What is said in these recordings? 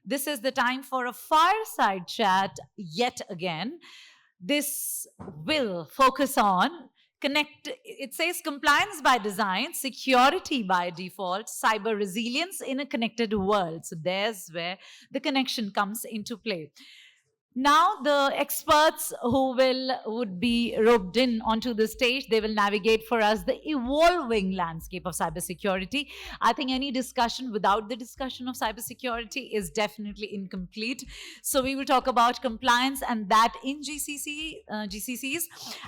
This is the time for a fireside chat yet again. This will focus on it says compliance by design, security by default, cyber resilience in a connected world. So there's where the connection comes into play. Now the experts who would be roped in onto the stage, they will navigate for us the evolving landscape of cybersecurity. I think any discussion without the discussion of cybersecurity is definitely incomplete. So we will talk about compliance and that in GCCs,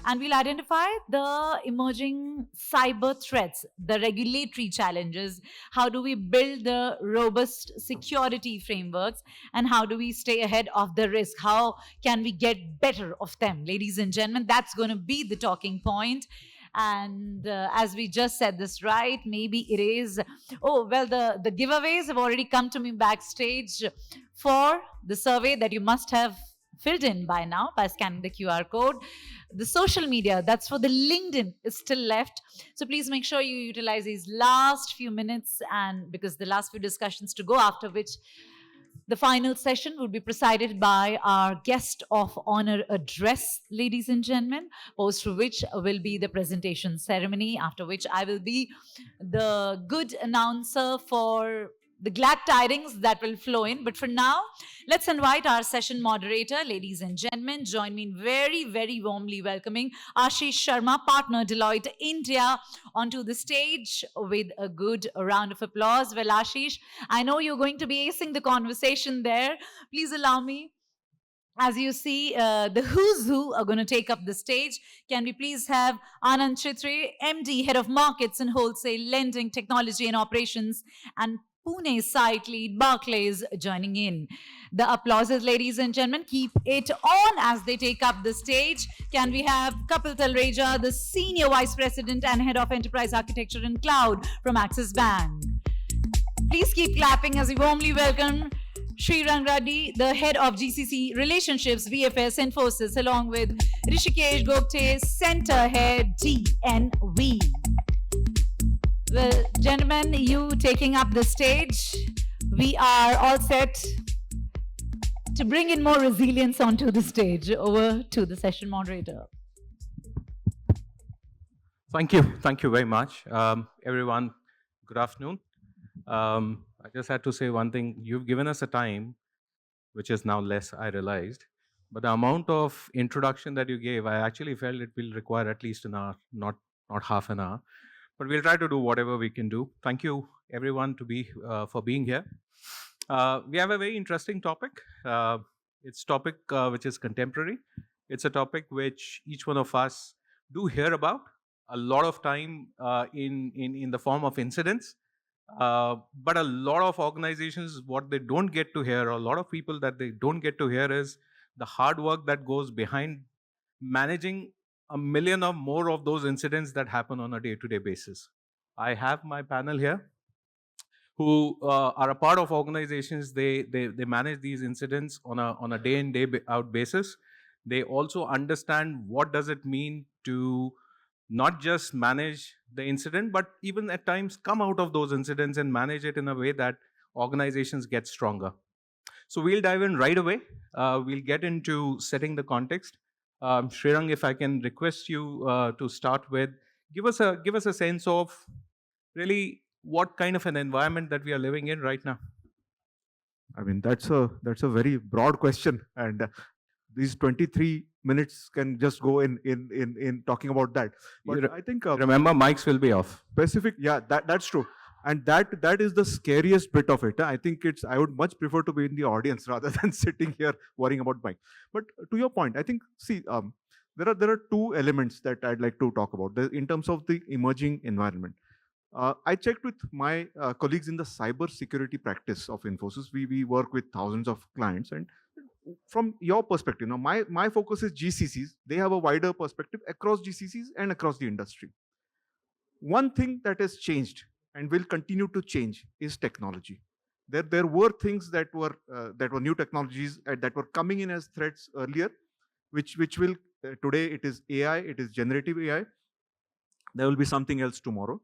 and we'll identify the emerging cyber threats, the regulatory challenges, how do we build the robust security frameworks, and how do we stay ahead of the risk? How can we get better of them? Ladies and gentlemen, that's going to be the talking point. And as we just said this right, maybe it is, oh, well, the giveaways have already come to me backstage for the survey that you must have filled in by now by scanning the QR code. The social media, that's for the LinkedIn, is still left. So please make sure you utilize these last few minutes, and because the last few discussions to go, after which the final session will be presided by our guest of honor address, ladies and gentlemen, post which will be the presentation ceremony, after which I will be the good announcer for the glad tidings that will flow in. But for now, let's invite our session moderator, ladies and gentlemen. Join me in very, very warmly welcoming Ashish Sharma, partner, Deloitte India, onto the stage with a good round of applause. Well, Ashish, I know you're going to be acing the conversation there. Please allow me. As you see, the who's who are going to take up the stage. Can we please have Anand Chitre, MD, Head of Markets and Wholesale, Lending, Technology and Operations, and Pune site lead, Barclays, joining in. The applauses, ladies and gentlemen, keep it on as they take up the stage. Can we have Kapil Talreja, the Senior Vice President and Head of Enterprise Architecture and Cloud from Axis Bank. Please keep clapping as we warmly welcome Shrirang Raddi, the Head of GCC Relationships, VFS, Infosys, along with Hrishikesh, Gogte, Center Head, DNV. Well, gentlemen, you taking up the stage. We are all set to bring in more resilience onto the stage. Over to the session moderator. Thank you. Thank you very much. Everyone, good afternoon. I just had to say one thing. You've given us a time, which is now less, I realized. But the amount of introduction that you gave, I actually felt it will require at least an hour, not half an hour. But we'll try to do whatever we can do. Thank you, everyone, for being here. We have a very interesting topic. It's a topic which is contemporary. It's a topic which each one of us do hear about a lot of time in the form of incidents. But a lot of organizations, what they don't get to hear, a lot of people that they don't get to hear is the hard work that goes behind managing a million or more of those incidents that happen on a day-to-day basis. I have my panel here who are a part of organizations. They manage these incidents on a day in, day out basis. They also understand what does it mean to not just manage the incident, but even at times come out of those incidents and manage it in a way that organizations get stronger. So we'll dive in right away. We'll get into setting the context. Shrirang, if I can request you to start with, give us a sense of really what kind of an environment that we are living in right now. I mean, that's a very broad question, and these 23 minutes can just go in talking about that. But I think remember, mics will be off. Specific, yeah, that's true. And that is the scariest bit of it. I think I would much prefer to be in the audience rather than sitting here worrying about mic. But to your point, I think, see, there are two elements that I'd like to talk about in terms of the emerging environment. I checked with my colleagues in the cyber security practice of Infosys. We work with thousands of clients, and from your perspective, my focus is GCCs. They have a wider perspective across GCCs and across the industry. One thing that has changed and will continue to change is technology. There were things that were new technologies that were coming in as threats earlier, which will today it is AI, it is generative AI. There will be something else tomorrow.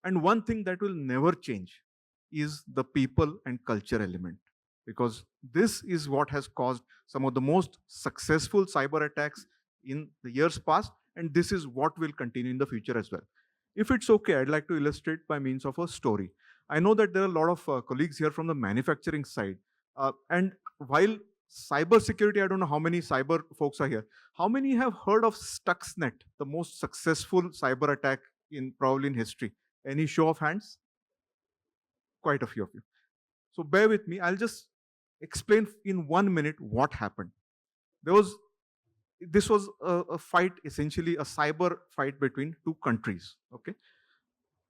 And one thing that will never change is the people and culture element. because this is what has caused some of the most successful cyber attacks in the years past, and this is what will continue in the future as well. If it's okay, I'd like to illustrate by means of a story. I know that there are a lot of colleagues here from the manufacturing side, and while cyber security, I don't know how many cyber folks are here. How many have heard of Stuxnet, the most successful cyber attack in probably in history? Any show of hands? Quite a few of you. So bear with me. I'll just explain in 1 minute what happened. This was a fight, essentially a cyber fight between two countries. Okay,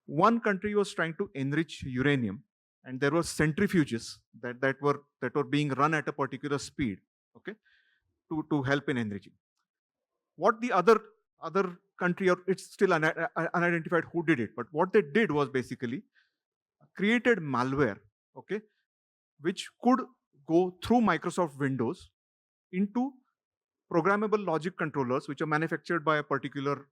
one country was trying to enrich uranium, and there were centrifuges that were being run at a particular speed. Okay, to help in enriching. What the other country, or it's still unidentified who did it, but what they did was basically created malware. Okay, which could go through Microsoft Windows into programmable logic controllers, which are manufactured by a particular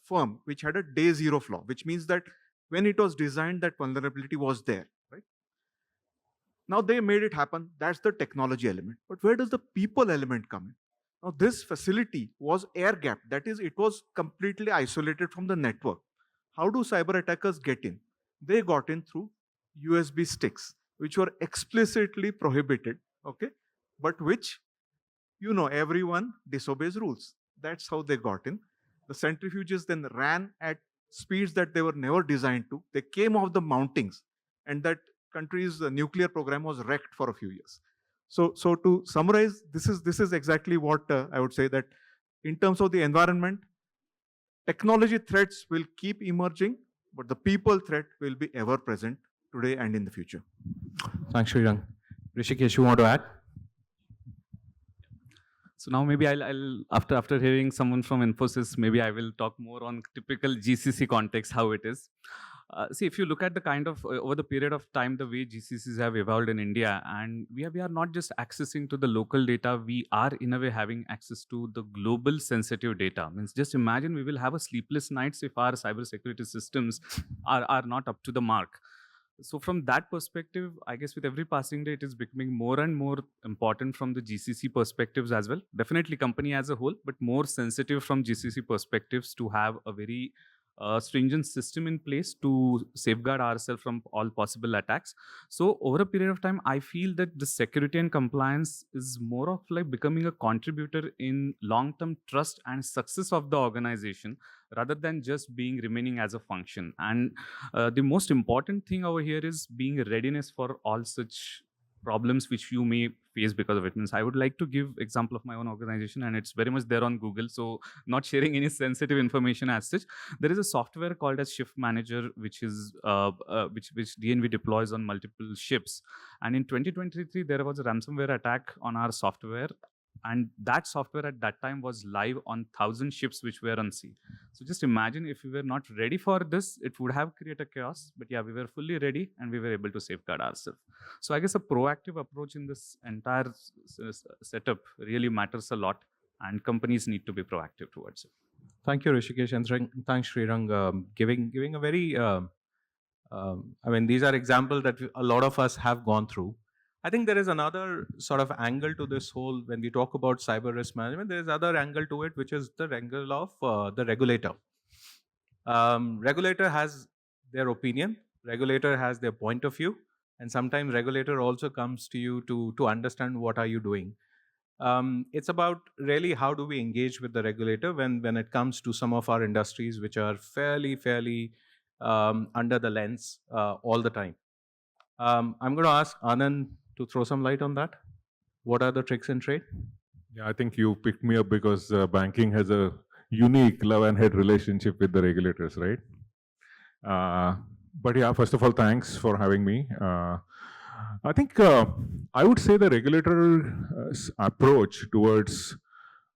firm, which had a day zero flaw, which means that when it was designed, that vulnerability was there, right? Now they made it happen. That's the technology element. But where does the people element come in? Now this facility was air gapped. That is, it was completely isolated from the network. How do cyber attackers get in? They got in through USB sticks, which were explicitly prohibited, okay, but which, you know, everyone disobeys rules. That's how they got in. The centrifuges then ran at speeds that they were never designed to. They came off the mountings, and that country's nuclear program was wrecked for a few years. So to summarize, this is exactly what I would say, that in terms of the environment, technology threats will keep emerging, but the people threat will be ever present today and in the future. Thanks, Shrirang. Hrishikesh, you want to add? So now maybe I'll after hearing someone from Infosys, maybe I will talk more on typical GCC context, how it is. See, if you look at the kind of over the period of time, the way GCCs have evolved in India, and we are not just accessing to the local data, we are in a way having access to the global sensitive data. Means just imagine we will have a sleepless nights if our cybersecurity systems are not up to the mark. So from that perspective, I guess with every passing day, it is becoming more and more important from the GCC perspectives as well. Definitely company as a whole, but more sensitive from GCC perspectives to have a very stringent system in place to safeguard ourselves from all possible attacks. So over a period of time, I feel that the security and compliance is more of like becoming a contributor in long-term trust and success of the organization, rather than just remaining as a function. And the most important thing over here is being readiness for all such problems which you may face because of it. Means I would like to give example of my own organization, and it's very much there on Google, so not sharing any sensitive information as such. There is a software called as Shift Manager, which is which DNV deploys on multiple ships. And in 2023, there was a ransomware attack on our software, and that software at that time was live on 1,000 ships which were on sea. So just imagine if we were not ready for this, it would have created chaos. But yeah, we were fully ready and we were able to safeguard ourselves. So I guess a proactive approach in this entire setup really matters a lot, and companies need to be proactive towards it. Thank you, Hrishikesh, and thanks, Shrirang, giving a very, I mean, these are examples that a lot of us have gone through. I think there is another sort of angle to this whole, when we talk about cyber risk management, there is other angle to it, which is the angle of the regulator. Regulator has their opinion, regulator has their point of view, and sometimes regulator also comes to you to understand what are you doing. It's about really how do we engage with the regulator when it comes to some of our industries which are fairly under the lens all the time. I'm going to ask Anand to throw some light on that. What are the tricks in trade? Yeah, I think you picked me up because banking has a unique love and hate relationship with the regulators, right? But yeah, first of all, thanks for having me. I think I would say the regulator's approach towards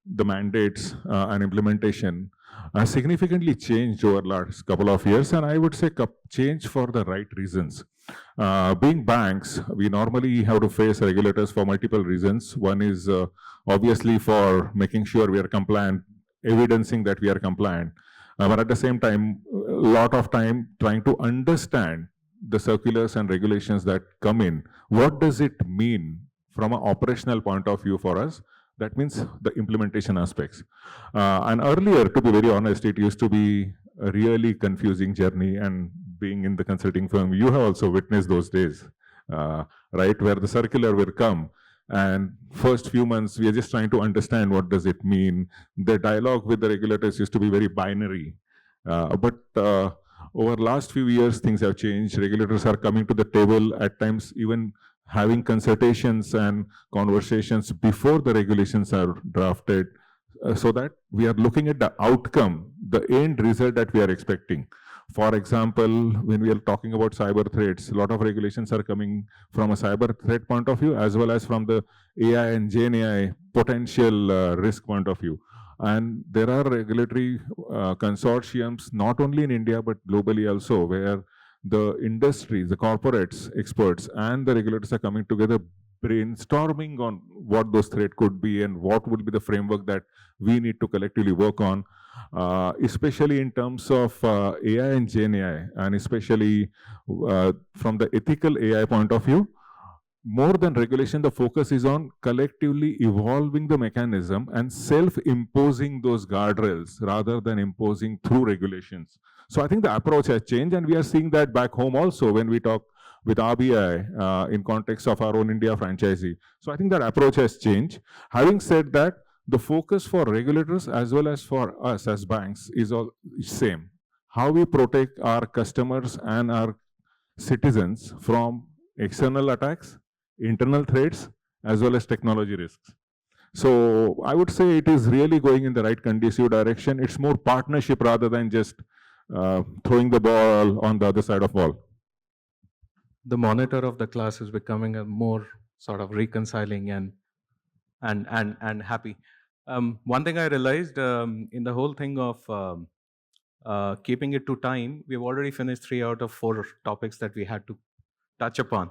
the mandates and implementation has significantly changed over the last couple of years, and I would say change for the right reasons. Being banks, we normally have to face regulators for multiple reasons. One is obviously for making sure we are compliant, evidencing that we are compliant, but at the same time, a lot of time trying to understand the circulars and regulations that come in. What does it mean from an operational point of view for us. That means the implementation aspects. And earlier, to be very honest, it used to be a really confusing journey. And being in the consulting firm, you have also witnessed those days, right, where the circular will come. And first few months, we are just trying to understand what does it mean. The dialogue with the regulators used to be very binary. But over last few years, things have changed. Regulators are coming to the table, at times even having consultations and conversations before the regulations are drafted, so that we are looking at the outcome, the end result that we are expecting. For example, when we are talking about cyber threats, a lot of regulations are coming from a cyber threat point of view, as well as from the AI and Gen AI potential risk point of view. And there are regulatory consortiums, not only in India, but globally also, where the industries, the corporates, experts, and the regulators are coming together, brainstorming on what those threats could be and what would be the framework that we need to collectively work on, especially in terms of AI and Gen AI, and especially from the ethical AI point of view. More than regulation, the focus is on collectively evolving the mechanism and self-imposing those guardrails rather than imposing through regulations. So I think the approach has changed, and we are seeing that back home also when we talk with RBI in context of our own India franchisee. So I think that approach has changed. Having said that, the focus for regulators as well as for us as banks is all same. How we protect our customers and our citizens from external attacks, internal threats, as well as technology risks. So I would say it is really going in the right conducive direction. It's more partnership rather than just throwing the ball on the other side of wall. The monitor of the class is becoming a more sort of reconciling and happy. One thing I realized in the whole thing of keeping it to time, we've already finished 3 out of 4 topics that we had to touch upon.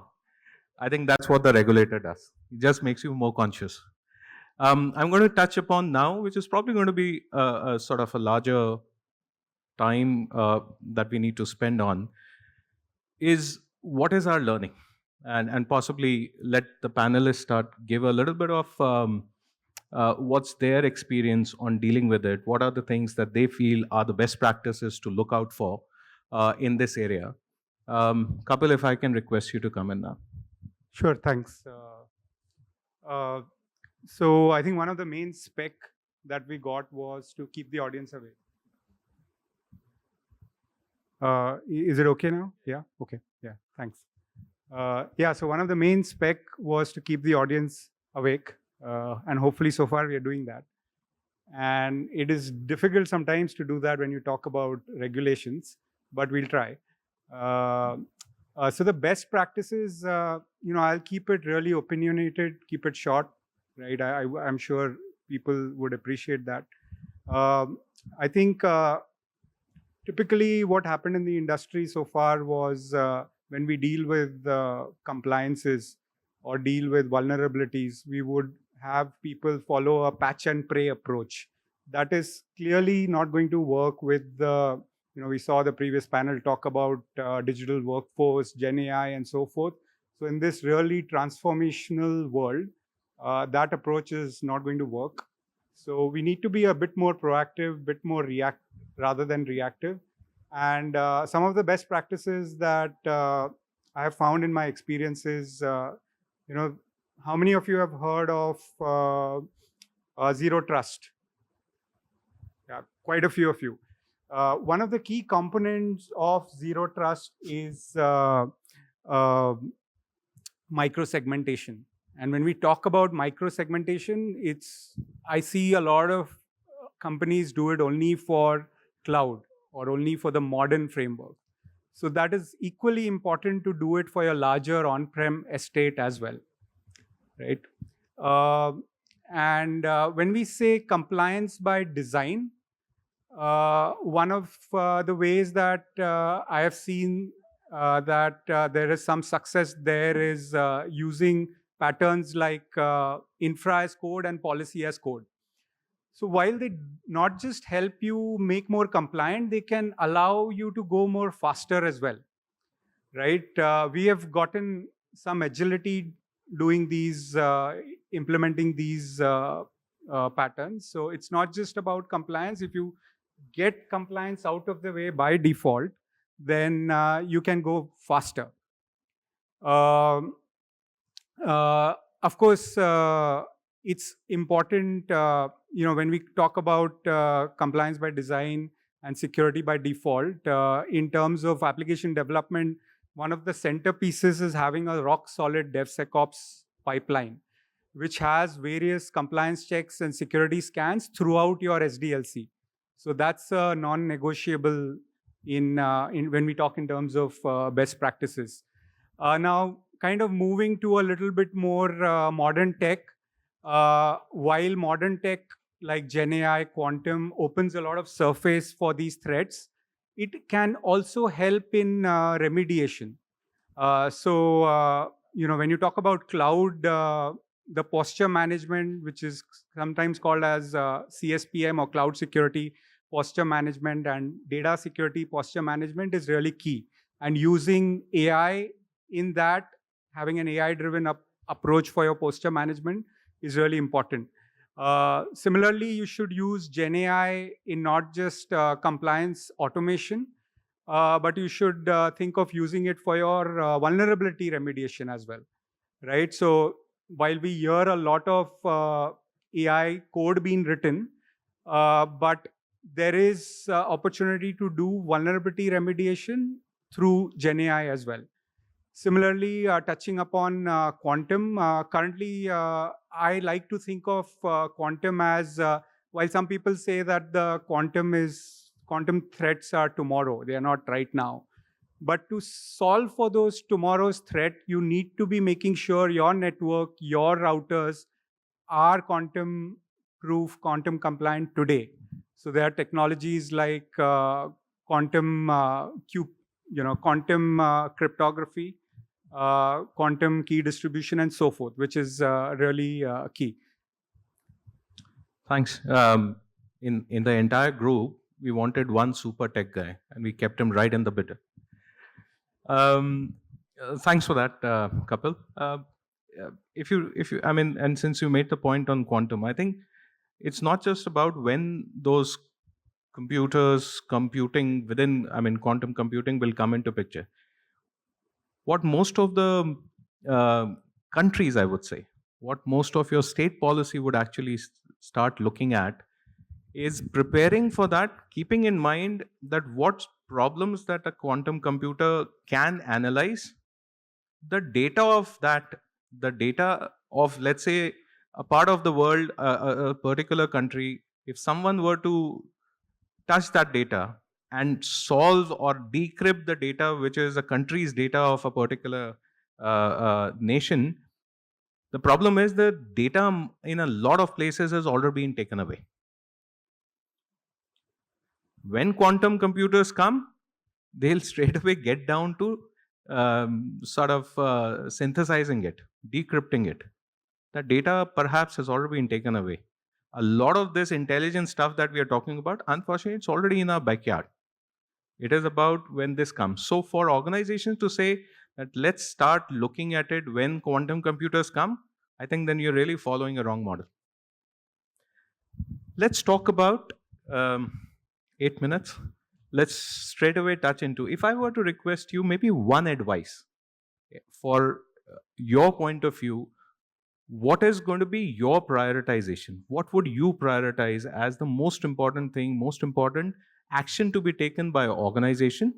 I think that's what the regulator does. It just makes you more conscious. I'm going to touch upon now, which is probably going to be a sort of a larger time that we need to spend on, is what is our learning? And possibly let the panelists give a little bit of what's their experience on dealing with it. What are the things that they feel are the best practices to look out for in this area? Kapil, if I can request you to come in now. Sure, thanks. So I think one of the main spec that we got was to keep the audience away. Is it okay now? Yeah, okay, yeah, thanks. Yeah, so one of the main spec was to keep the audience awake, and hopefully so far we are doing that. And it is difficult sometimes to do that when you talk about regulations, but we'll try. So the best practices, I'll keep it really opinionated, keep it short, right? I'm sure people would appreciate that. I think typically what happened in the industry so far was when we deal with compliances or deal with vulnerabilities, we would have people follow a patch and pray approach. That is clearly not going to work with the we saw the previous panel talk about digital workforce, Gen AI, and so forth. So in this really transformational world, that approach is not going to work. So we need to be a bit more proactive, bit more rather than reactive. And some of the best practices that I have found in my experiences, how many of you have heard of zero trust? Yeah, quite a few of you. One of the key components of zero trust is micro-segmentation. And when we talk about micro-segmentation, I see a lot of companies do it only for cloud or only for the modern framework. So that is equally important to do it for your larger on-prem estate as well, right? When we say compliance by design, one of the ways that I have seen that there is some success there is using patterns like infra as code and policy as code. So while they not just help you make more compliant, they can allow you to go more faster as well, right? We have gotten some agility doing these, implementing these patterns. So it's not just about compliance. If you get compliance out of the way by default, then you can go faster. Um, of course, it's important, when we talk about compliance by design and security by default, in terms of application development, one of the centerpieces is having a rock-solid DevSecOps pipeline, which has various compliance checks and security scans throughout your SDLC. So that's non-negotiable in when we talk in terms of best practices. Now, kind of moving to a little bit more modern tech, while modern tech like GenAI, quantum opens a lot of surface for these threats, it can also help in remediation. When you talk about cloud, the posture management, which is sometimes called as CSPM or cloud security posture management, and data security posture management is really key. And using AI in that, having an AI-driven approach for your posture management is really important. Similarly, you should use GenAI in not just compliance automation, but you should think of using it for your vulnerability remediation as well, right? So while we hear a lot of AI code being written, but there is opportunity to do vulnerability remediation through GenAI as well. Similarly, touching upon quantum, currently I like to think of quantum as, while some people say that the quantum threats are tomorrow, they are not right now. But to solve for those tomorrow's threat, you need to be making sure your network, your routers are quantum proof, quantum compliant today. So there are technologies like quantum cryptography, quantum key distribution, and so forth, which is really key. Thanks. In the entire group, we wanted one super tech guy, and we kept him right in the middle. Thanks for that, Kapil. And since you made the point on quantum, I think it's not just about when those computing within, quantum computing will come into picture. What most of the countries, I would say, what most of your state policy would actually start looking at is preparing for that, keeping in mind that what problems that a quantum computer can analyze, the data of that, the data of, let's say, a part of the world, a particular country, if someone were to touch that data and solve or decrypt the data, which is a country's data of a particular nation, the problem is that data in a lot of places has already been taken away. When quantum computers come, they'll straight away get down to synthesizing it, decrypting it. That data perhaps has already been taken away. A lot of this intelligent stuff that we are talking about, unfortunately, it's already in our backyard. It is about when this comes. So for organizations to say that let's start looking at it when quantum computers come, I think then you're really following a wrong model. Let's talk about 8 minutes. Let's straight away touch into, if I were to request you maybe one advice for your point of view, what is going to be your prioritization? What would you prioritize as the most important thing, most important action to be taken by an organization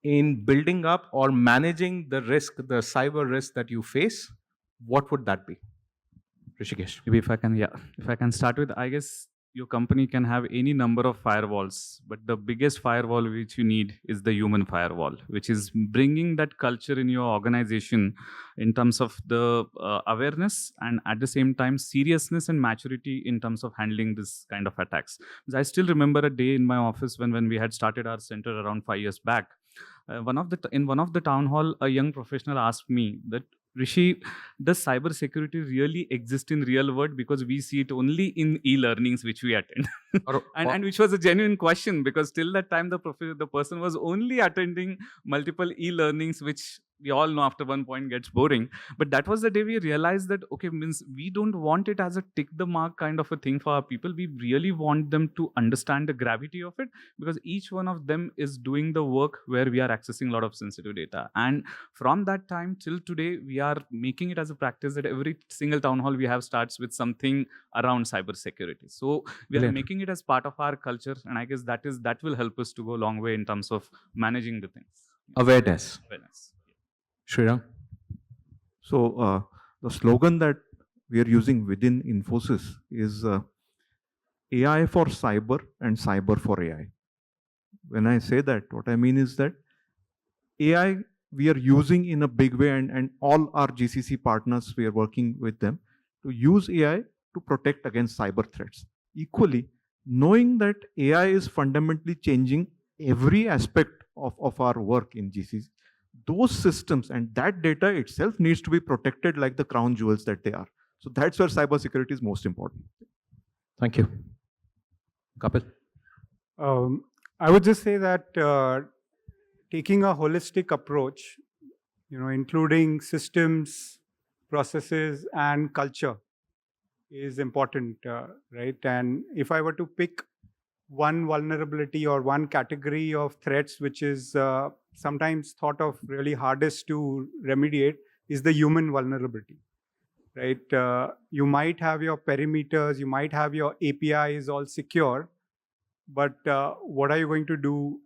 in building up or managing the risk, the cyber risk that you face? What would that be? Hrishikesh. Maybe if I can start with, I guess your company can have any number of firewalls, but the biggest firewall which you need is the human firewall, which is bringing that culture in your organization in terms of the awareness and at the same time seriousness and maturity in terms of handling this kind of attacks. Because I still remember a day in my office when we had started our center around 5 years back. In one of the town hall, a young professional asked me that, Rishi, does cyber security really exist in real world? Because we see it only in e-learnings which we attend. and which was a genuine question, because till that time the person was only attending multiple e-learnings which we all know after one point gets boring. But that was the day we realized that, okay, means we don't want it as a tick the mark kind of a thing for our people. We really want them to understand the gravity of it, because each one of them is doing the work where we are accessing a lot of sensitive data. And from that time till today, we are making it as a practice that every single town hall we have starts with something around cybersecurity. So we are Brilliant. making it as part of our culture, and I guess that will help us to go a long way in terms of managing the things. Awareness. Awareness. Shrirang? So the slogan that we are using within Infosys is AI for cyber and cyber for AI. When I say that, what I mean is that AI we are using in a big way, and all our GCC partners, we are working with them to use AI to protect against cyber threats. Equally, knowing that AI is fundamentally changing every aspect of our work in GCC, those systems and that data itself needs to be protected like the crown jewels that they are. So that's where cybersecurity is most important. Thank you. Kapil? I would just say that taking a holistic approach, including systems, processes, and culture is important, right? And if I were to pick one vulnerability or one category of threats, which is sometimes thought of really hardest to remediate, is the human vulnerability, right? You might have your perimeters, you might have your APIs all secure, but what are you going to do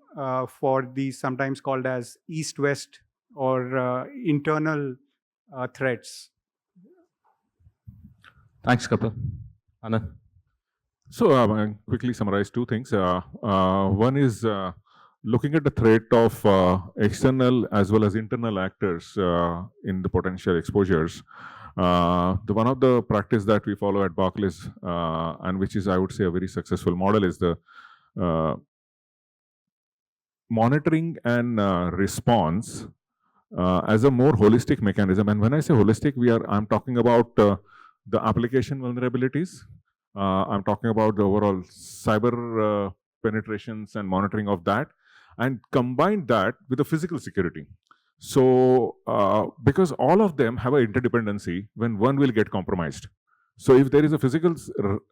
for these sometimes called as east-west or internal threats? Thanks, Kapil. Anand? So I'll quickly summarize two things. One is looking at the threat of external as well as internal actors in the potential exposures. One of the practice that we follow at Barclays, and which is, I would say, a very successful model, is the monitoring and response as a more holistic mechanism. And when I say holistic, I'm talking about the application vulnerabilities. I'm talking about the overall cyber penetrations and monitoring of that, and combine that with the physical security. So, because all of them have an interdependency when one will get compromised. So, if there is a physical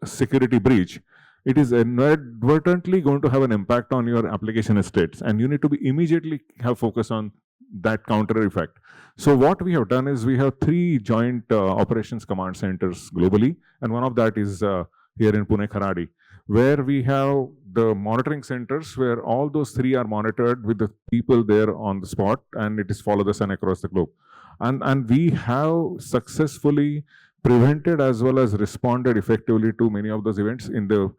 security breach, it is inadvertently going to have an impact on your application estates, and you need to be immediately have focus on that counter effect. So what we have done is we have 3 joint operations command centers globally, and one of that is here in Pune, Raddi, where we have the monitoring centers where all those 3 are monitored with the people there on the spot, and it is follow the sun across the globe. And we have successfully prevented as well as responded effectively to many of those events. In the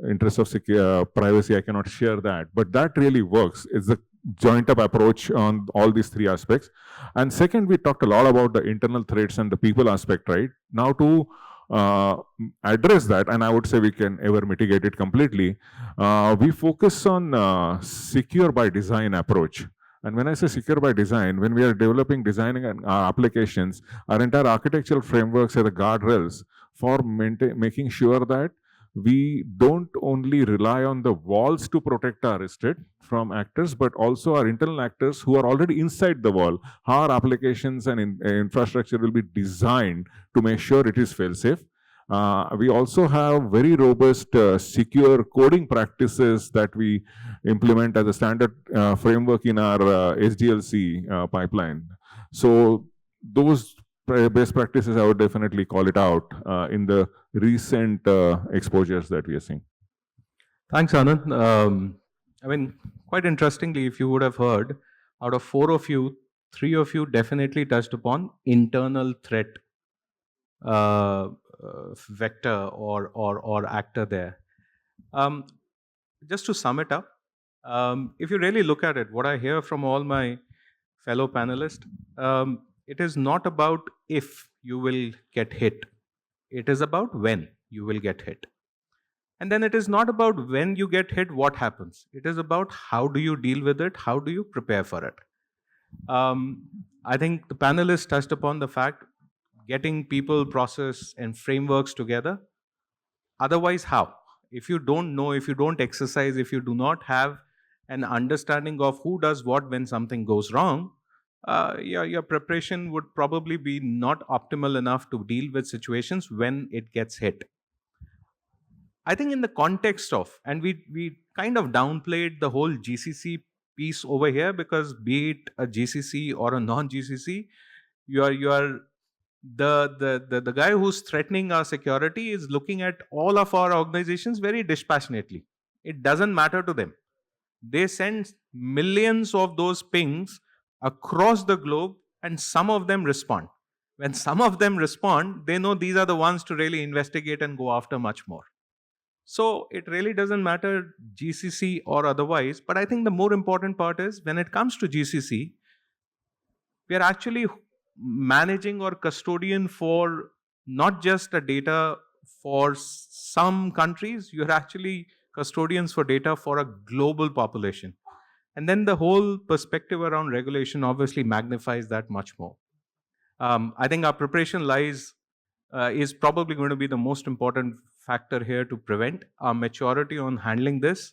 interest of privacy, I cannot share that, but that really works. It's a joint up approach on all these 3 aspects. And second, we talked a lot about the internal threats and the people aspect, right? Now to address that, and I would say we can ever mitigate it completely, we focus on secure by design approach. And when I say secure by design, when we are developing, designing applications, our entire architectural frameworks are the guardrails for making sure that we don't only rely on the walls to protect our estate from actors, but also our internal actors who are already inside the wall. Our applications and infrastructure will be designed to make sure it is fail-safe. We also have very robust secure coding practices that we implement as a standard framework in our SDLC pipeline. So those best practices, I would definitely call it out in the recent exposures that we are seeing. Thanks, Anand. I mean, quite interestingly, if you would have heard, out of 4 of you, 3 of you definitely touched upon internal threat vector or actor there. Just to sum it up, if you really look at it, what I hear from all my fellow panelists, it is not about if you will get hit. It is about when you will get hit. And then it is not about when you get hit, what happens. It is about how do you deal with it, how do you prepare for it. I think the panelists touched upon the fact getting people, process, and frameworks together. Otherwise, how? If you don't know, if you don't exercise, if you do not have an understanding of who does what when something goes wrong, your preparation would probably be not optimal enough to deal with situations when it gets hit. I think in the context of, and we kind of downplayed the whole GCC piece over here, because be it a GCC or a non-GCC, you are the guy who's threatening our security is looking at all of our organizations very dispassionately. It doesn't matter to them. They send millions of those pings across the globe, and some of them respond. When some of them respond, they know these are the ones to really investigate and go after much more. So it really doesn't matter GCC or otherwise. But I think the more important part is when it comes to GCC, we are actually managing or custodian for not just a data for some countries, you're actually custodians for data for a global population. And then the whole perspective around regulation obviously magnifies that much more. I think our preparation is probably going to be the most important factor here to prevent our maturity on handling this.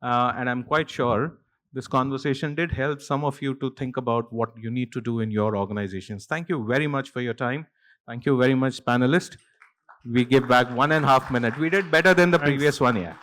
And I'm quite sure this conversation did help some of you to think about what you need to do in your organizations. Thank you very much for your time. Thank you very much, panelists. We give back 1.5 minutes. We did better than the previous one, yeah.